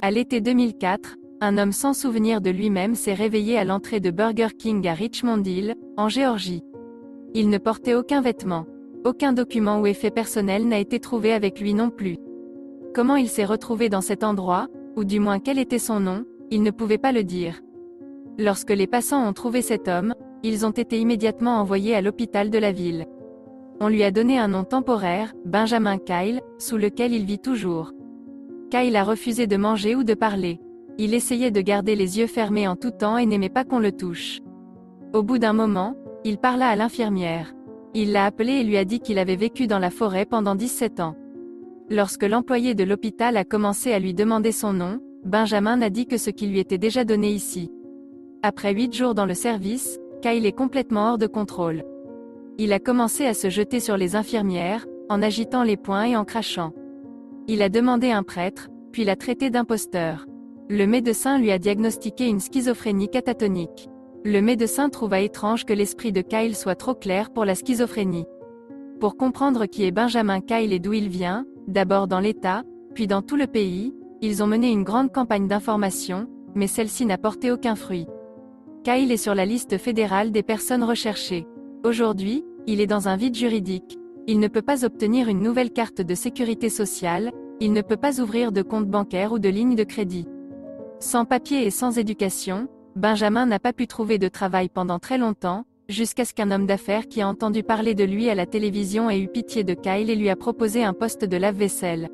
À l'été 2004, un homme sans souvenir de lui-même s'est réveillé à l'entrée de Burger King à Richmond Hill, en Géorgie. Il ne portait aucun vêtement. Aucun document ou effet personnel n'a été trouvé avec lui non plus. Comment il s'est retrouvé dans cet endroit, ou du moins quel était son nom, il ne pouvait pas le dire. Lorsque les passants ont trouvé cet homme, ils ont été immédiatement envoyés à l'hôpital de la ville. On lui a donné un nom temporaire, Benjamin Kyle, sous lequel il vit toujours. Kyle a refusé de manger ou de parler. Il essayait de garder les yeux fermés en tout temps et n'aimait pas qu'on le touche. Au bout d'un moment, il parla à l'infirmière. Il l'a appelée et lui a dit qu'il avait vécu dans la forêt pendant 17 ans. Lorsque l'employé de l'hôpital a commencé à lui demander son nom, Benjamin n'a dit que ce qui lui était déjà donné ici. Après 8 jours dans le service, Kyle est complètement hors de contrôle. Il a commencé à se jeter sur les infirmières, en agitant les poings et en crachant. Il a demandé un prêtre, puis l'a traité d'imposteur. Le médecin lui a diagnostiqué une schizophrénie catatonique. Le médecin trouva étrange que l'esprit de Kyle soit trop clair pour la schizophrénie. Pour comprendre qui est Benjamin Kyle et d'où il vient, d'abord dans l'État, puis dans tout le pays, ils ont mené une grande campagne d'information, mais celle-ci n'a porté aucun fruit. Kyle est sur la liste fédérale des personnes recherchées. Aujourd'hui, il est dans un vide juridique. Il ne peut pas obtenir une nouvelle carte de sécurité sociale, il ne peut pas ouvrir de compte bancaire ou de ligne de crédit. Sans papier et sans éducation, Benjamin n'a pas pu trouver de travail pendant très longtemps, jusqu'à ce qu'un homme d'affaires qui a entendu parler de lui à la télévision ait eu pitié de Kyle et lui a proposé un poste de lave-vaisselle.